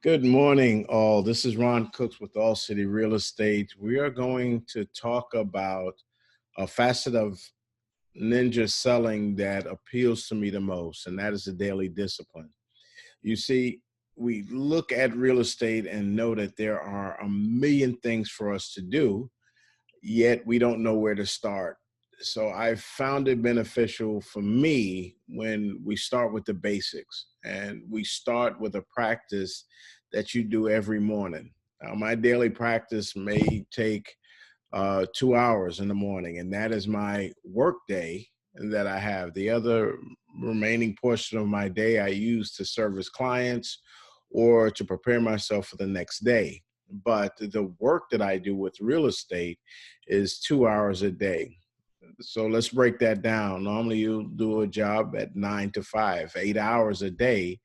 Good morning, all. This is Ron Cooks with All City Real Estate. We are going to talk about a facet of ninja selling that appeals to me the most, and that is the daily discipline. You see, we look at real estate and know that there are a million things for us to do, yet we don't know where to start. So I found it beneficial for me when we start with the basics and we start with a practice that you do every morning. My daily practice may take 2 hours in the morning, and that is my work day that I have. The other remaining portion of my day I use to service clients or to prepare myself for the next day. But the work that I do with real estate is 2 hours a day. So let's break that down. Normally, you do a job at 9 to 5, 8 hours a day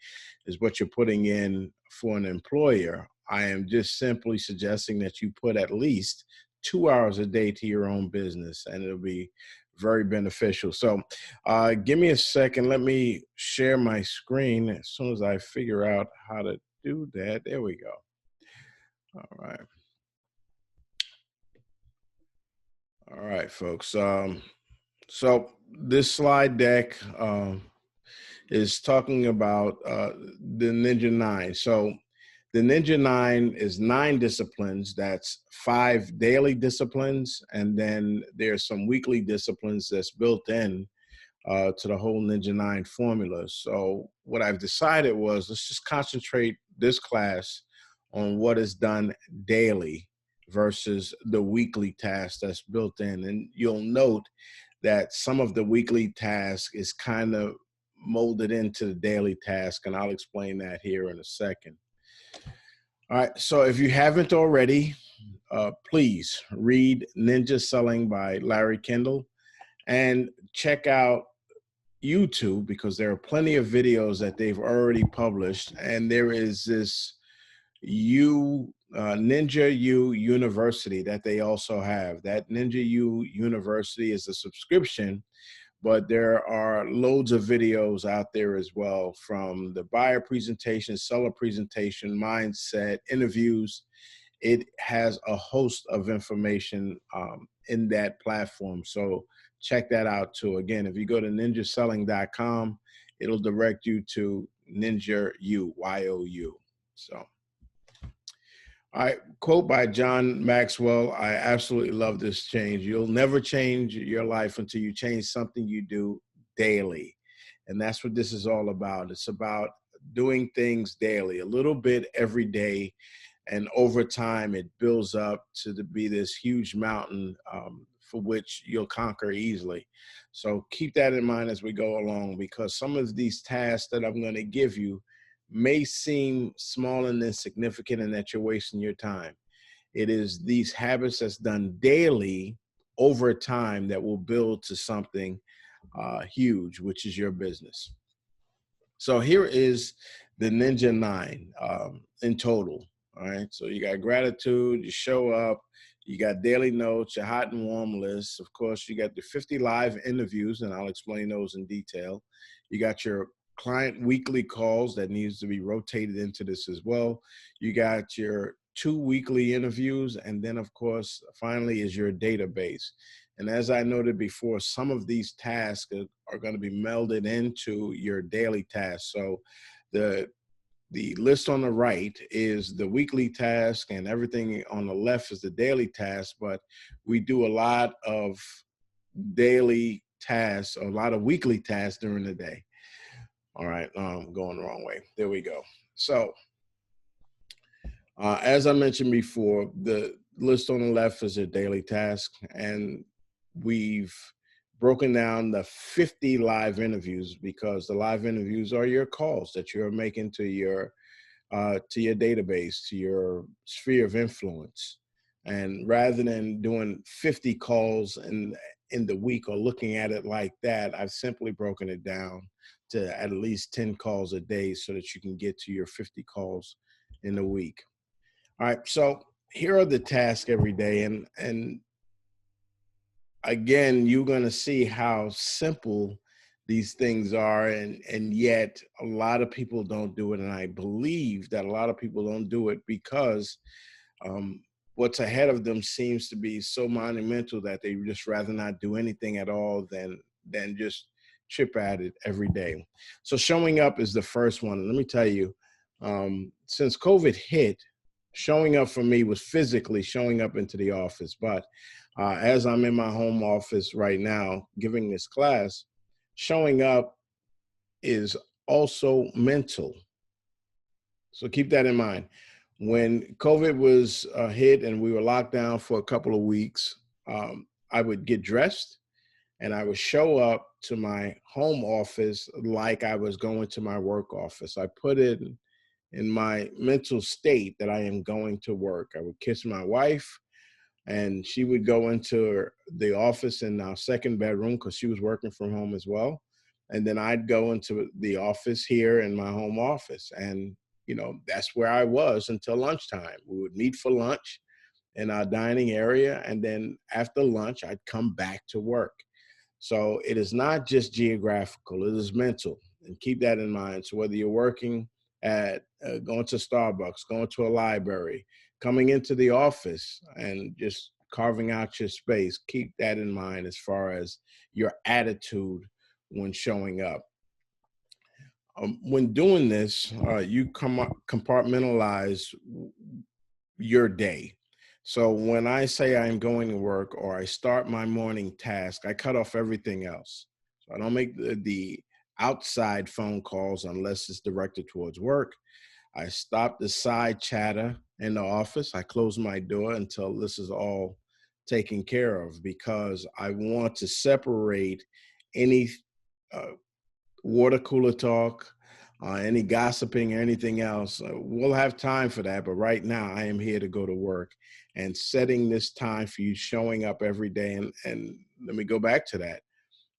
is what you're putting in for an employer. I am just simply suggesting that you put at least 2 hours a day to your own business, and it'll be very beneficial. So, give me a second. Let me share my screen as soon as I figure out how to do that. There we go. All right. All right, folks. So this slide deck is talking about the Ninja Nine. So the Ninja Nine is 9 disciplines. That's 5 daily disciplines, and then there's some weekly disciplines that's built in to the whole Ninja Nine formula. So what I've decided was let's just concentrate this class on what is done daily versus the weekly task that's built in. And you'll note that some of the weekly task is kind of molded into the daily task, and I'll explain that here in a second. All right, so if you haven't already, please read Ninja Selling by Larry Kendall and check out YouTube because there are plenty of videos that they've already published, and there is this Ninja U University that they also have. That Ninja U University is a subscription, but there are loads of videos out there as well, from the buyer presentation, seller presentation, mindset, interviews. It has a host of information in that platform. So check that out too. Again, if you go to ninjaselling.com, it'll direct you to Ninja U, Y-O-U. So, all right, quote by John Maxwell. I absolutely love this change. You'll never change your life until you change something you do daily. And that's what this is all about. It's about doing things daily, a little bit every day. And over time, it builds up to be this huge mountain for which you'll conquer easily. So keep that in mind as we go along, because some of these tasks that I'm going to give you may seem small and insignificant and that you're wasting your time. It is these habits that's done daily over time that will build to something huge, which is your business. So here is the Ninja Nine in total. All right. So you got gratitude, you show up, you got daily notes, your hot and warm lists. Of course, you got the 50 live interviews, and I'll explain those in detail. You got your client weekly calls that needs to be rotated into this as well. You got your 2 weekly interviews, and then of course, finally is your database. And as I noted before, some of these tasks are going to be melded into your daily tasks. So the list on the right is the weekly task, and everything on the left is the daily task. But we do a lot of daily tasks, a lot of weekly tasks during the day. All right, I'm going the wrong way. There we go. So as I mentioned before, the list on the left is a daily task, and we've broken down the 50 live interviews because the live interviews are your calls that you're making to your database, to your sphere of influence. And rather than doing 50 calls in the week or looking at it like that, I've simply broken it down to at least 10 calls a day so that you can get to your 50 calls in a week. All right, so here are the tasks every day. And again, you're going to see how simple these things are, and yet a lot of people don't do it. And I believe that a lot of people don't do it because um, what's ahead of them seems to be so monumental that they just rather not do anything at all than just chip at it every day. So showing up is the first one. And let me tell you, since COVID hit, showing up for me was physically showing up into the office. But as I'm in my home office right now giving this class, showing up is also mental. So keep that in mind. When COVID was hit and we were locked down for a couple of weeks, I would get dressed and I would show up to my home office like I was going to my work office. I put it in my mental state that I am going to work. I would kiss my wife, and she would go into the office in our second bedroom because she was working from home as well. And then I'd go into the office here in my home office. And, that's where I was until lunchtime. We would meet for lunch in our dining area. And then after lunch, I'd come back to work. So it is not just geographical, it is mental. And keep that in mind. So whether you're working at going to Starbucks, going to a library, coming into the office and just carving out your space, keep that in mind as far as your attitude when showing up. When doing this, you compartmentalize your day. So when I say I'm going to work or I start my morning task, I cut off everything else. So I don't make the outside phone calls unless it's directed towards work. I stop the side chatter in the office. I close my door until this is all taken care of because I want to separate any uh, water cooler talk, any gossiping or anything else. We'll have time for that. But right now, I am here to go to work and setting this time for you, showing up every day. And let me go back to that.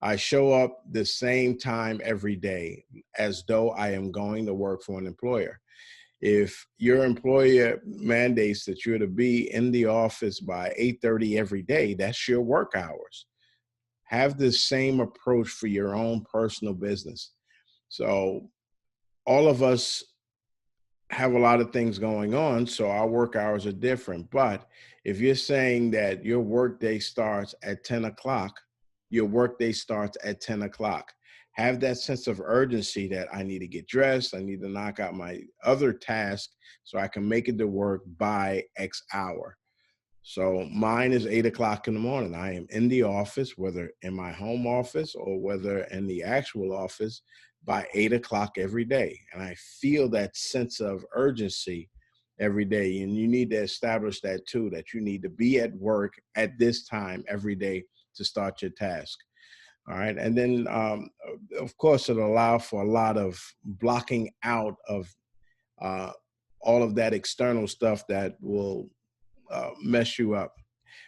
I show up the same time every day as though I am going to work for an employer. If your employer mandates that you're to be in the office by 8:30 every day, that's your work hours. Have the same approach for your own personal business. So all of us have a lot of things going on, so our work hours are different. But if you're saying that your workday starts at 10 o'clock, your workday starts at 10 o'clock. Have that sense of urgency that I need to get dressed, I need to knock out my other task so I can make it to work by X hour. So mine is 8 o'clock in the morning. I am in the office, whether in my home office or whether in the actual office, by 8 o'clock every day. And I feel that sense of urgency every day. And you need to establish that too, that you need to be at work at this time every day to start your task. All right. And then, of course, it'll allow for a lot of blocking out of uh, all of that external stuff that will mess you up.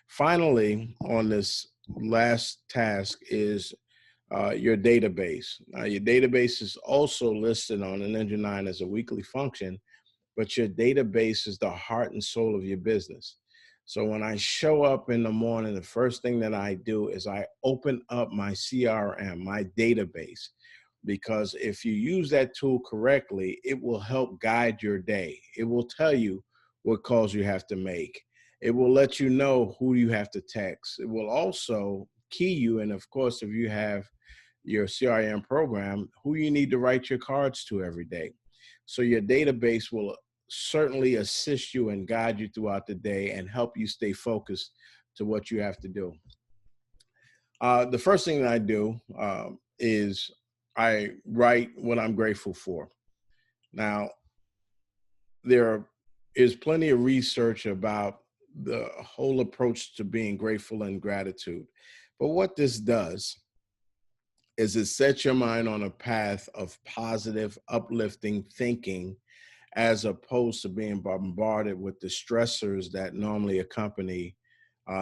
Finally, on this last task is your database. Now, your database is also listed on an Ninja 9 as a weekly function, but your database is the heart and soul of your business. So when I show up in the morning, the first thing that I do is I open up my CRM, my database, because if you use that tool correctly, it will help guide your day. It will tell you what calls you have to make. It will let you know who you have to text. It will also key you. And of course, if you have your CRM program, who you need to write your cards to every day. So your database will certainly assist you and guide you throughout the day and help you stay focused to what you have to do. The first thing that I do is I write what I'm grateful for. Now, there is plenty of research about the whole approach to being grateful and gratitude. But what this does is it sets your mind on a path of positive, uplifting thinking as opposed to being bombarded with the stressors that normally accompany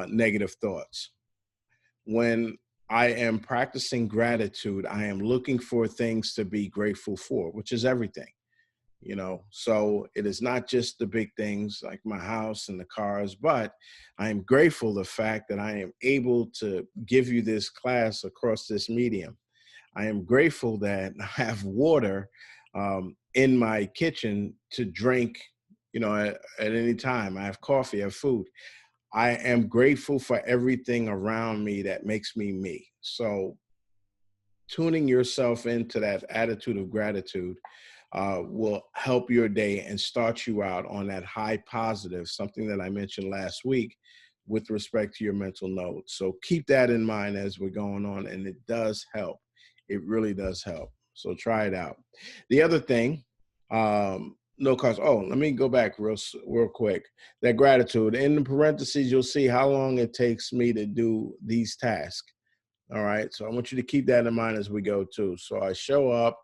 negative thoughts. When I am practicing gratitude, I am looking for things to be grateful for, which is everything. So it is not just the big things like my house and the cars, but I am grateful the fact that I am able to give you this class across this medium. I am grateful that I have water in my kitchen to drink, at any time. I have coffee, I have food. I am grateful for everything around me that makes me me. So tuning yourself into that attitude of gratitude will help your day and start you out on that high positive, something that I mentioned last week with respect to your mental notes. So keep that in mind as we're going on, and it does help. It really does help. So try it out. The other thing, no cost. Oh, let me go back real quick. That gratitude in the parentheses, you'll see how long it takes me to do these tasks. All right. So I want you to keep that in mind as we go too. So I show up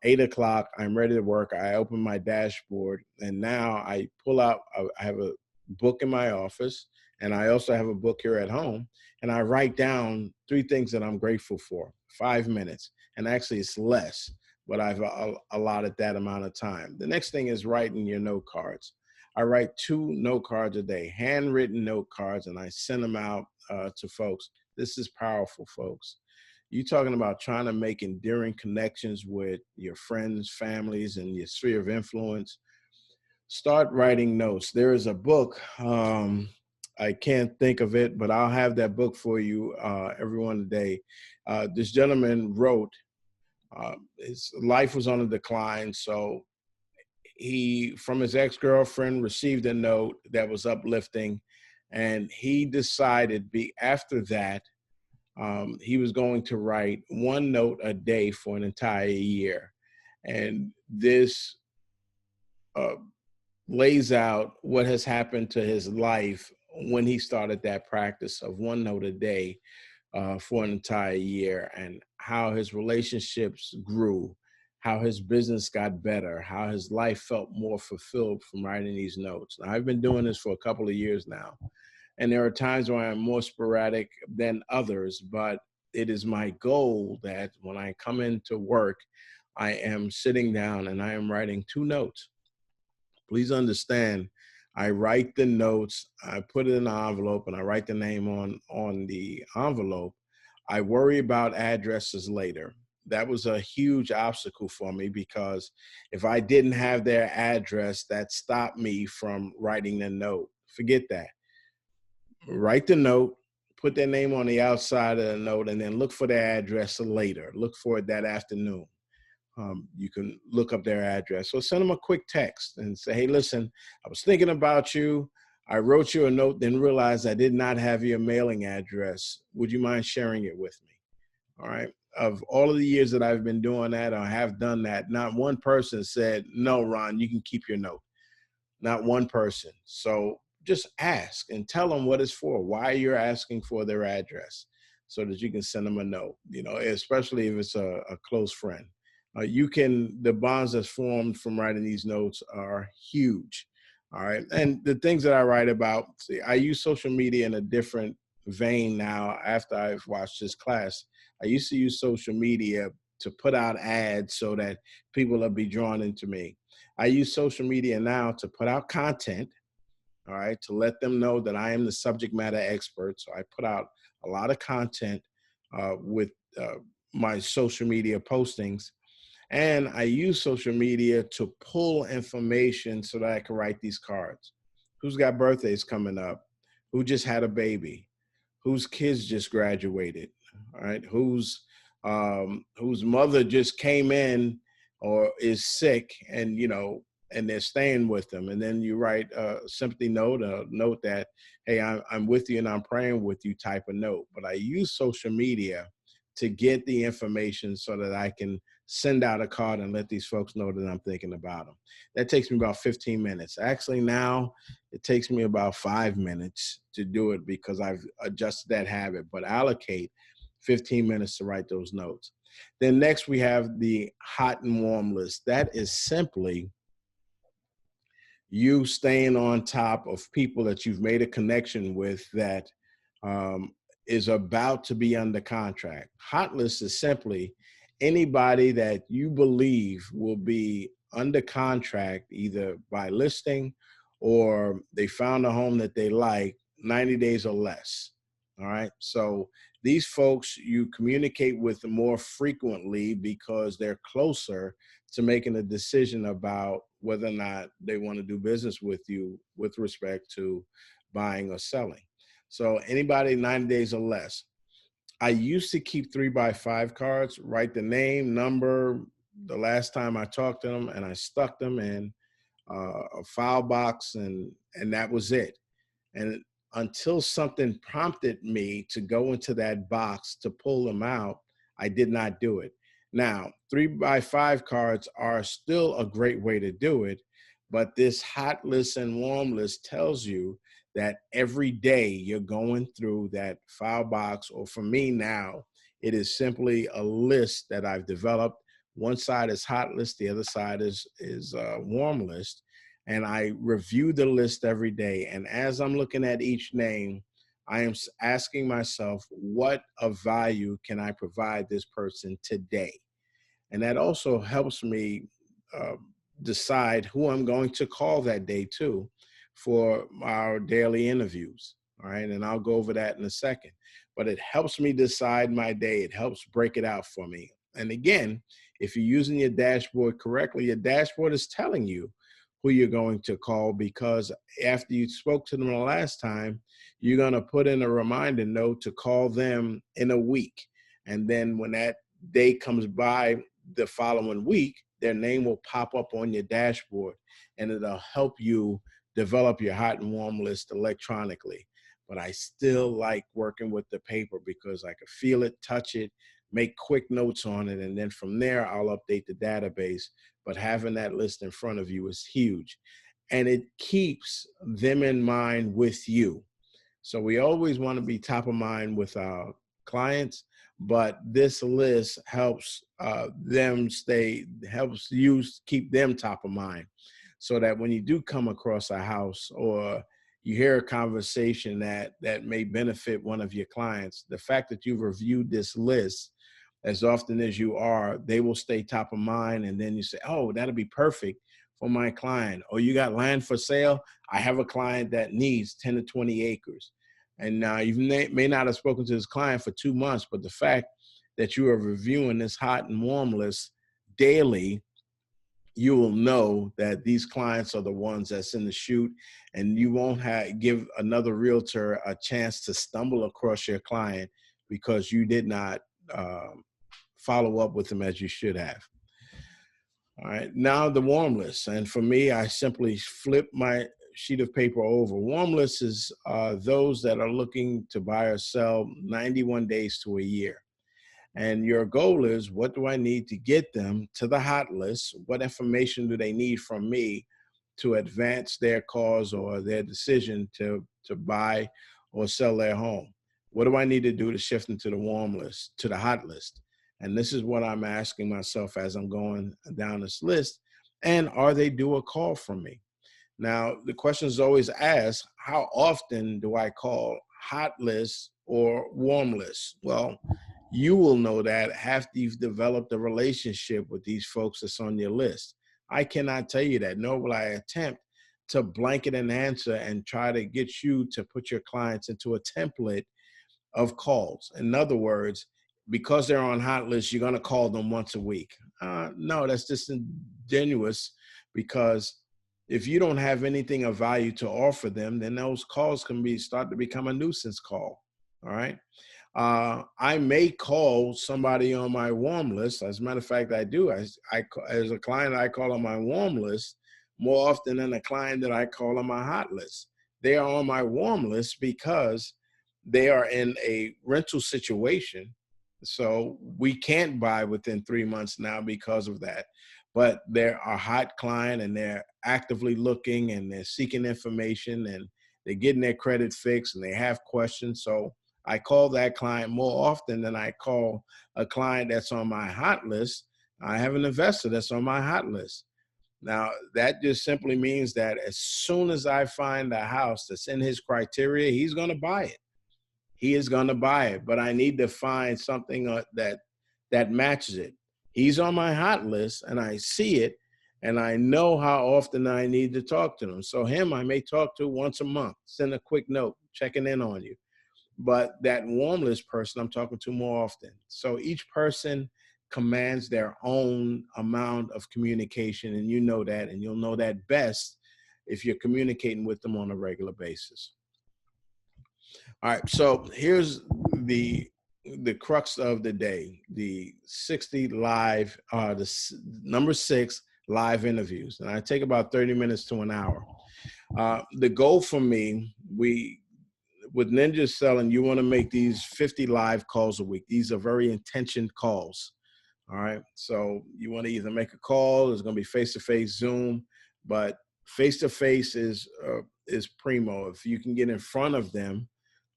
8 o'clock. I'm ready to work. I open my dashboard, and now I pull out. I have a book in my office, and I also have a book here at home. And I write down 3 things that I'm grateful for. 5 minutes, and actually it's less, but I've allotted that amount of time. The next thing is writing your note cards. I write 2 note cards a day, handwritten note cards, and I send them out to folks. This is powerful, folks. You talking about trying to make enduring connections with your friends, families, and your sphere of influence. Start writing notes. There is a book. I can't think of it, but I'll have that book for you, everyone today. This gentleman wrote, his life was on a decline. So he, from his ex-girlfriend, received a note that was uplifting. And he decided after that, he was going to write 1 note a day for an entire year. And this uh, lays out what has happened to his life when he started that practice of 1 note a day for an entire year, and how his relationships grew, how his business got better, how his life felt more fulfilled from writing these notes. Now, I've been doing this for a couple of years now, and there are times where I'm more sporadic than others, but it is my goal that when I come into work, I am sitting down and I am writing 2 notes. Please understand, I write the notes, I put it in an envelope, and I write the name on the envelope. I worry about addresses later. That was a huge obstacle for me, because if I didn't have their address, that stopped me from writing the note. Forget that. Write the note, put their name on the outside of the note, and then look for their address later. Look for it that afternoon. You can look up their address. So send them a quick text and say, hey, listen, I was thinking about you. I wrote you a note, then realized I did not have your mailing address. Would you mind sharing it with me? All right. Of all of the years that I've been doing that, or have done that, not one person said, no, Ron, you can keep your note. Not one person. So just ask and tell them what it's for, why you're asking for their address, so that you can send them a note, especially if it's a close friend. The bonds that's formed from writing these notes are huge. All right. And the things that I write about, see, I use social media in a different vein now after I've watched this class. I used to use social media to put out ads so that people will be drawn into me. I use social media now to put out content, all right, to let them know that I am the subject matter expert. So I put out a lot of content with my social media postings. And I use social media to pull information so that I can write these cards. Who's got birthdays coming up? Who just had a baby? Whose kids just graduated? All right. Whose mother just came in or is sick, and and they're staying with them. And then you write a sympathy note, a note that, hey, I'm with you and I'm praying with you type of note. But I use social media to get the information so that I can send out a card and let these folks know that I'm thinking about them. That takes me about 15 minutes. Actually, now it takes me about 5 minutes to do it, because I've adjusted that habit, but allocate 15 minutes to write those notes. Then next we have the hot and warm list. That is simply you staying on top of people that you've made a connection with that um, is about to be under contract. Hot list is simply anybody that you believe will be under contract, either by listing or they found a home that they like, 90 days or less. All right. So These folks you communicate with more frequently because they're closer to making a decision about whether or not they want to do business with you with respect to buying or selling. So anybody 90 days or less. I used to keep 3x5 cards, write the name, number, the last time I talked to them, and I stuck them in a file box, and that was it. And until something prompted me to go into that box to pull them out, I did not do it. Now, 3x5 cards are still a great way to do it, but this hot list and warm list tells you that every day you're going through that file box, or for me now, it is simply a list that I've developed. One side is hot list, the other side is warm list, and I review the list every day. And as I'm looking at each name, I am asking myself, what of value can I provide this person today? And that also helps me uh, decide who I'm going to call that day too for our daily interviews. All right. And I'll go over that in a second. But it helps me decide my day. It helps break it out for me. And again, if you're using your dashboard correctly, your dashboard is telling you who you're going to call, because after you spoke to them the last time, you're going to put in a reminder note to call them in a week. And then when that day comes by the following week, their name will pop up on your dashboard, and it'll help you develop your hot and warm list electronically. But I still like working with the paper because I can feel it, touch it, make quick notes on it, and then from there, I'll update the database. But having that list in front of you is huge, and it keeps them in mind with you. So we always want to be top of mind with our clients, but this list helps helps you keep them top of mind, so that when you do come across a house or you hear a conversation that may benefit one of your clients, the fact that you've reviewed this list as often as you are, they will stay top of mind. And then you say, oh, that'll be perfect for my client. Or you got land for sale. I have a client that needs 10 to 20 acres. And now you may not have spoken to this client for 2 months, but the fact that you are reviewing this hot and warm list daily, you will know that these clients are the ones that's in the chute, and you won't give another realtor a chance to stumble across your client because you did not follow up with them as you should have. All right, now the warm list. And for me, I simply flip my sheet of paper over. Warm lists is those that are looking to buy or sell 91 days to a year. And your goal is, what do I need to get them to the hot list? What information do they need from me to advance their cause or their decision to buy or sell their home? What do I need to do to shift them to the warm list, to the hot list? And this is what I'm asking myself as I'm going down this list. And are they due a call from me? Now, the question is always asked, how often do I call hot lists or warm lists? Well, you will know that after you've developed a relationship with these folks that's on your list. I cannot tell you that, nor will I attempt to blanket an answer and try to get you to put your clients into a template of calls. In other words, because they're on hot lists, you're going to call them once a week. No, that's disingenuous, because if you don't have anything of value to offer them, then those calls can start to become a nuisance call. All right. I may call somebody on my warm list. As a matter of fact, I do. As a client, I call on my warm list more often than a client that I call on my hot list. They are on my warm list because they are in a rental situation. So we can't buy within 3 months now because of that. But they're a hot client, and they're actively looking, and they're seeking information, and they're getting their credit fixed, and they have questions. So I call that client more often than I call a client that's on my hot list. I have an investor that's on my hot list. Now, that just simply means that as soon as I find a house that's in his criteria, he's going to buy it. He is going to buy it, but I need to find something that matches it. He's on my hot list, and I see it, and I know how often I need to talk to him. So him, I may talk to once a month, send a quick note, checking in on you. but that warm list person I'm talking to more often. So each person commands their own amount of communication, and you know that, and you'll know that best if you're communicating with them on a regular basis. All right, so here's the the crux of the day, the 60 live, number 6 live interviews, and I take about 30 minutes to an hour. The goal for me, we with Ninja Selling, you want to make these 50 live calls a week. These are very intentioned calls. All right. So you want to either make a call, it's going to be face-to-face Zoom, but face-to-face is primo. If you can get in front of them,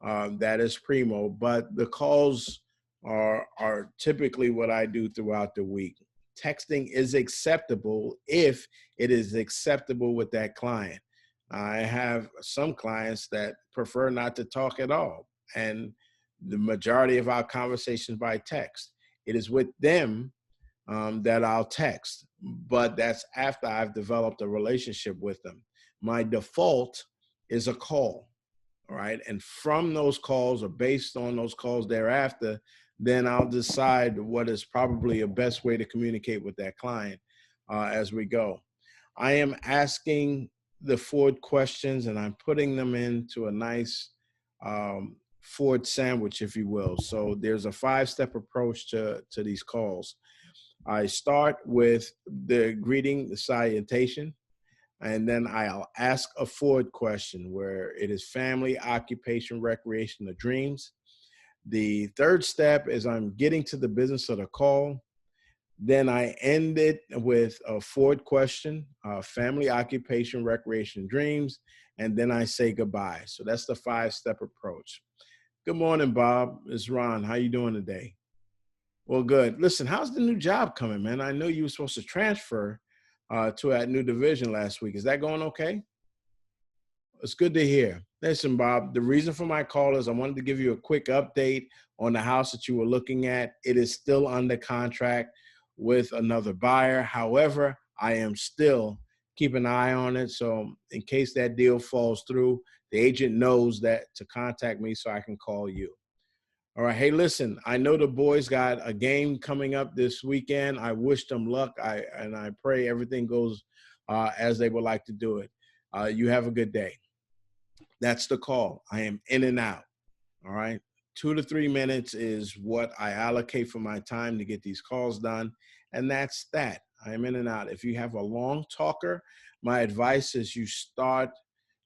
that is primo. But the calls are typically what I do throughout the week. Texting is acceptable if it is acceptable with that client. I have some clients that prefer not to talk at all, and the majority of our conversations by text. It is with them that I'll text, but that's after I've developed a relationship with them. My default is a call, all right? And from those calls, or based on those calls thereafter, then I'll decide what is probably a best way to communicate with that client as we go. I am asking the Ford questions, and I'm putting them into a nice Ford sandwich, if you will. So there's a 5-step approach to these calls. I start with the greeting, the salutation, and then I'll ask a Ford question where it is family, occupation, recreation, or dreams. The third step is I'm getting to the business of the call. Then I end it with a Ford question, family, occupation, recreation, dreams, and then I say goodbye. So that's the 5-step approach. Good morning, Bob. It's Ron. How you doing today? Well, good. Listen, how's the new job coming, man? I know you were supposed to transfer to that new division last week. Is that going okay? It's good to hear. Listen, Bob, the reason for my call is I wanted to give you a quick update on the house that you were looking at. It is still under contract with another buyer. However, I am still keeping an eye on it. So in case that deal falls through, the agent knows that to contact me so I can call you. All right. Hey, listen, I know the boys got a game coming up this weekend. I wish them luck. I pray everything goes as they would like to do it. You have a good day. That's the call. I am in and out. All right. 2 to 3 minutes is what I allocate for my time to get these calls done. And that's that. I am in and out. If you have a long talker, my advice is you start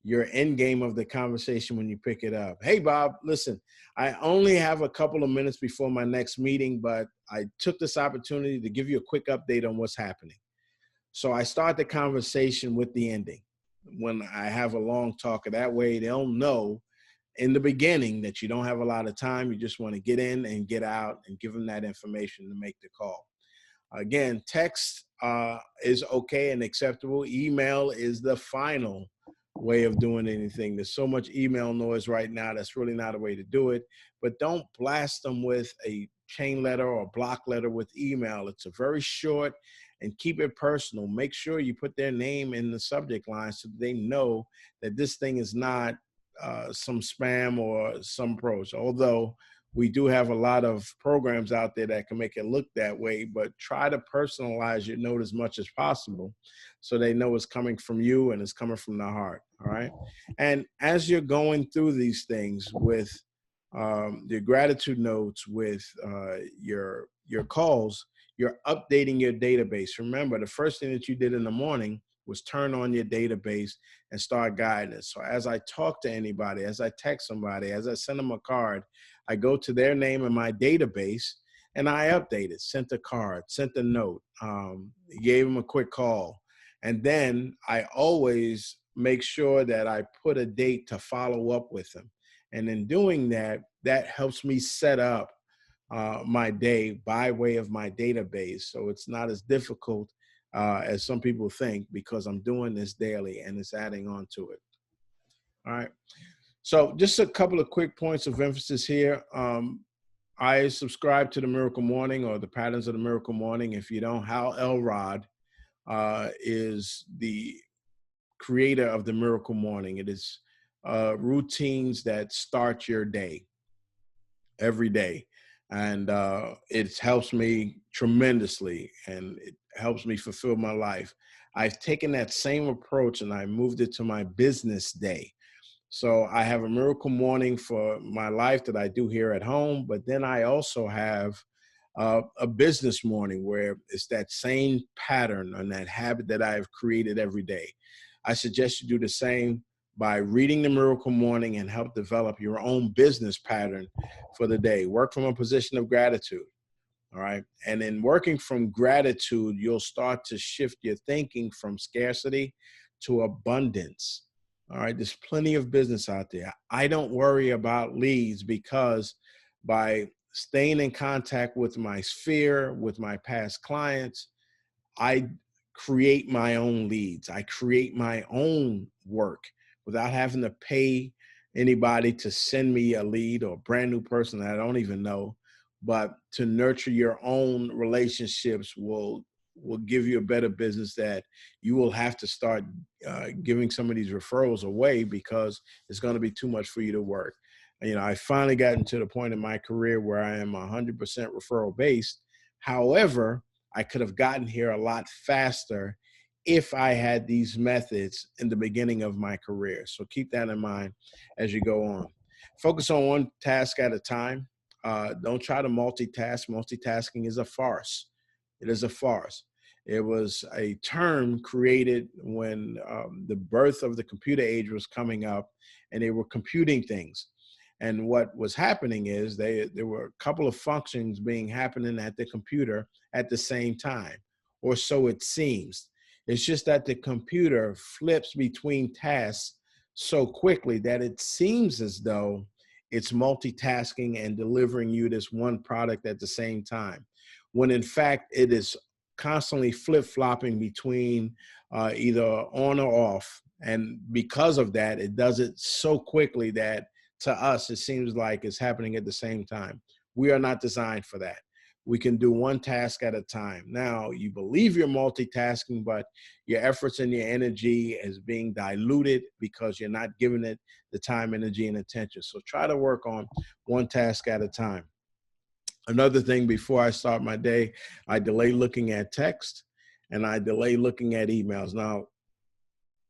your end game of the conversation when you pick it up. Hey, Bob, listen, I only have a couple of minutes before my next meeting, but I took this opportunity to give you a quick update on what's happening. So I start the conversation with the ending when I have a long talker. That way they'll know in the beginning that you don't have a lot of time. You just want to get in and get out and give them that information to make the call. Again, text is okay and acceptable. Email is the final way of doing anything. There's so much email noise right now. That's really not a way to do it. But don't blast them with a chain letter or block letter with email. It's a very short, and keep it personal. Make sure you put their name in the subject line so they know that this thing is not some spam or some approach. Although we do have a lot of programs out there that can make it look that way, but try to personalize your note as much as possible so they know it's coming from you and it's coming from the heart. All right. And as you're going through these things with your gratitude notes, with your calls, you're updating your database. Remember, the first thing that you did in the morning was turn on your database and start guiding it. So as I talk to anybody, as I text somebody, as I send them a card, I go to their name in my database and I update it, sent a card, sent a note, gave them a quick call. And then I always make sure that I put a date to follow up with them. And in doing that, that helps me set up my day by way of my database. So it's not as difficult as some people think, because I'm doing this daily and it's adding on to it. All right. So just a couple of quick points of emphasis here. I subscribe to the Miracle Morning, or the Patterns of the Miracle Morning. If you don't, Hal Elrod is the creator of the Miracle Morning. It is routines that start your day. every day. And it helps me tremendously, and it helps me fulfill my life. I've taken that same approach and I moved it to my business day. So I have a miracle morning for my life that I do here at home, but then I also have a business morning where it's that same pattern and that habit that I've created every day. I suggest you do the same by reading the miracle morning and help develop your own business pattern for the day. Work from a position of gratitude. All right. And in working from gratitude, you'll start to shift your thinking from scarcity to abundance. All right. There's plenty of business out there. I don't worry about leads because by staying in contact with my sphere, with my past clients, I create my own leads. I create my own work without having to pay anybody to send me a lead or a brand new person that I don't even know. But to nurture your own relationships will give you a better business that you will have to start giving some of these referrals away because it's going to be too much for you to work. You know, I finally gotten to the point in my career where I am 100% referral based. However, I could have gotten here a lot faster if I had these methods in the beginning of my career. So keep that in mind as you go on. Focus on one task at a time. Don't try to multitask. Multitasking is a farce. It is a farce. It was a term created when the birth of the computer age was coming up and they were computing things. And what was happening is there were a couple of functions being happening at the computer at the same time, or so it seems. It's just that the computer flips between tasks so quickly that it seems as though it's multitasking and delivering you this one product at the same time, when in fact it is constantly flip-flopping between either on or off. And because of that, it does it so quickly that to us, it seems like it's happening at the same time. We are not designed for that. We can do one task at a time. Now, you believe you're multitasking, but your efforts and your energy is being diluted because you're not giving it the time, energy, and attention. So try to work on one task at a time. Another thing, before I start my day, I delay looking at text and I delay looking at emails. Now,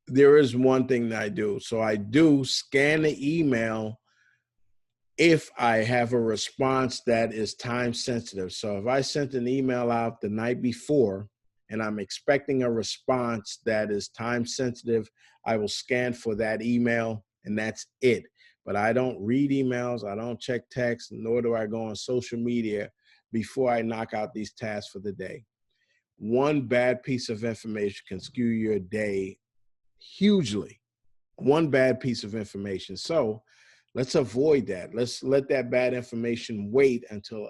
there is one thing that I do. So I do scan the email if I have a response that is time sensitive. So if I sent an email out the night before and I'm expecting a response that is time sensitive, I will scan for that email and that's it. But I don't read emails, I don't check text, nor do I go on social media before I knock out these tasks for the day. One bad piece of information can skew your day hugely. One bad piece of information. So let's avoid that. Let's let that bad information wait until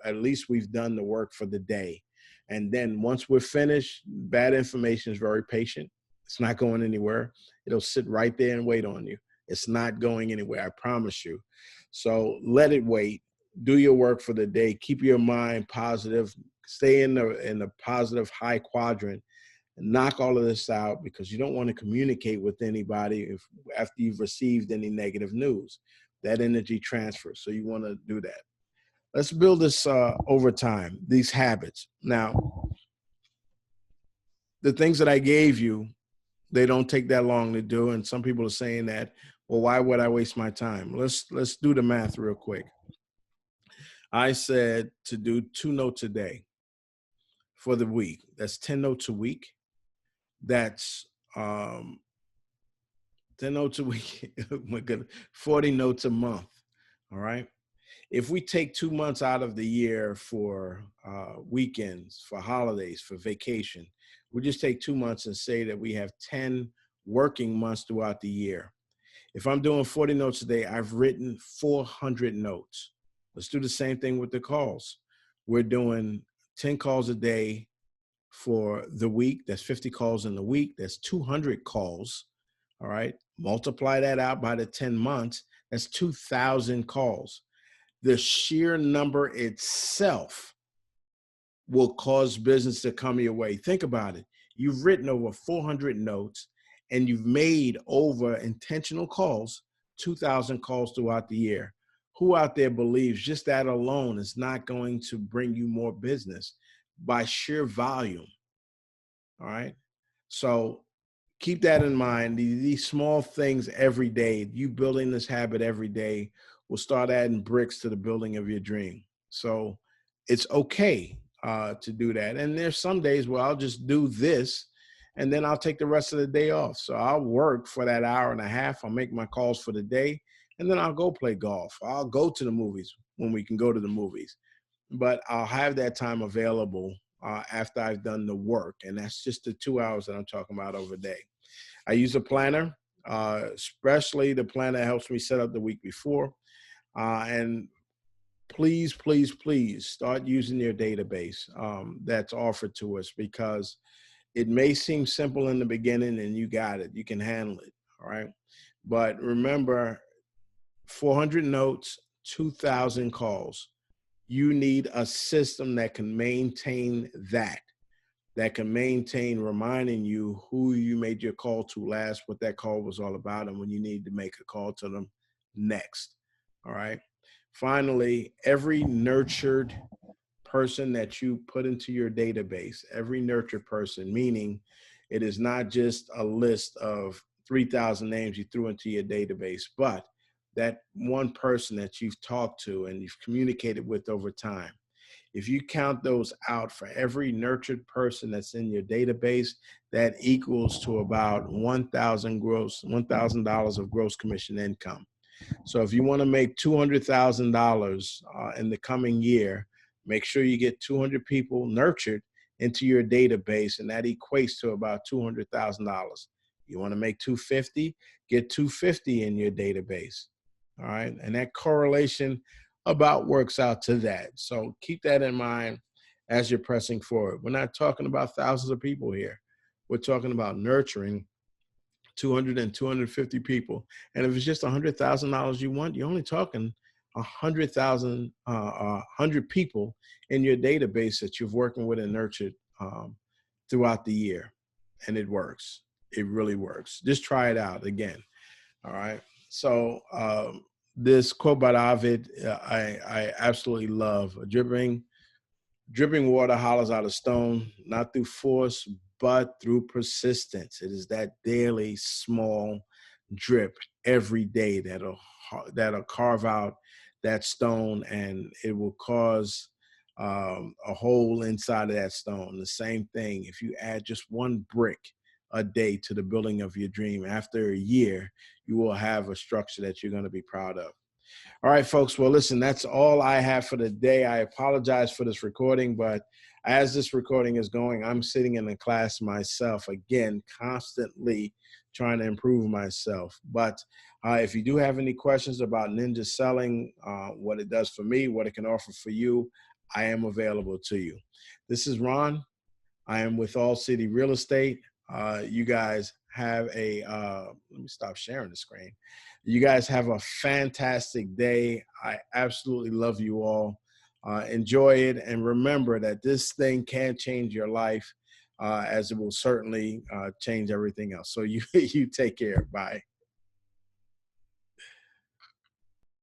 at least we've done the work for the day. And then once we're finished, bad information is very patient. It's not going anywhere. It'll sit right there and wait on you. It's not going anywhere, I promise you. So let it wait. Do your work for the day. Keep your mind positive. Stay in the positive high quadrant. Knock all of this out because you don't want to communicate with anybody after you've received any negative news. That energy transfers. So you want to do that. Let's build this over time, these habits. Now, the things that I gave you, they don't take that long to do. And some people are saying that, well, why would I waste my time? Let's do the math real quick. I said to do 2 notes a day for the week. That's 10 notes a week. That's 10 notes a week. Oh my goodness, 40 notes a month. All right. If we take 2 months out of the year for weekends, for holidays, for vacation, we just take 2 months and say that we have 10 working months throughout the year. If I'm doing 40 notes a day, I've written 400 notes. Let's do the same thing with the calls. We're doing 10 calls a day for the week. That's 50 calls in the week. That's 200 calls. All right. Multiply that out by the 10 months. That's 2,000 calls. The sheer number itself will cause business to come your way. Think about it. You've written over 400 notes and you've made over intentional calls, 2,000 calls throughout the year. who out there believes just that alone is not going to bring you more business by sheer volume? All right. So keep that in mind. These small things every day, you building this habit every day will start adding bricks to the building of your dream. So it's okay to do that. And there's some days where I'll just do this and then I'll take the rest of the day off. So I'll work for that hour and a half. I'll make my calls for the day and then I'll go play golf. I'll go to the movies when we can go to the movies, but I'll have that time available after I've done the work. And that's just the 2 hours that I'm talking about over a day. I use a planner, especially the planner that helps me set up the week before. And please, please, please start using your database that's offered to us, because it may seem simple in the beginning and you got it. You can handle it. All right. But remember, 400 notes, 2,000 calls. You need a system that can maintain that can maintain reminding you who you made your call to last, what that call was all about, and when you need to make a call to them next. All right. Finally, every nurtured person that you put into your database, every nurtured person, meaning it is not just a list of 3,000 names you threw into your database, but that one person that you've talked to and you've communicated with over time. If you count those out for every nurtured person that's in your database, that equals to about $1,000 of gross commission income. So if you want to make $200,000 in the coming year, make sure you get 200 people nurtured into your database, and that equates to about $200,000. You want to make 250, get 250 in your database. All right. And that correlation about works out to that. So keep that in mind as you're pressing forward. We're not talking about thousands of people here. We're talking about nurturing 200 and 250 people. And if it's just $100,000 you want, you're only talking 100 people in your database that you've working with and nurtured throughout the year. And it works. It really works. Just try it out again. All right. So this quote by Ovid, I absolutely love. Dripping water hollows out a stone, not through force, but through persistence. It is that daily small drip every day that'll carve out that stone, and it will cause a hole inside of that stone. The same thing, if you add just one brick a day to the building of your dream, after a year, you will have a structure that you're going to be proud of. All right, folks. Well, listen, that's all I have for the day. I apologize for this recording, but as this recording is going, I'm sitting in the class myself, again, constantly trying to improve myself. But if you do have any questions about Ninja selling, what it does for me, what it can offer for you, I am available to you. This is Ron. I am with All City Real Estate. You guys have a, let me stop sharing the screen. You guys have a fantastic day. I absolutely love you all. Enjoy it. And remember that this thing can change your life as it will certainly change everything else. So you take care. Bye.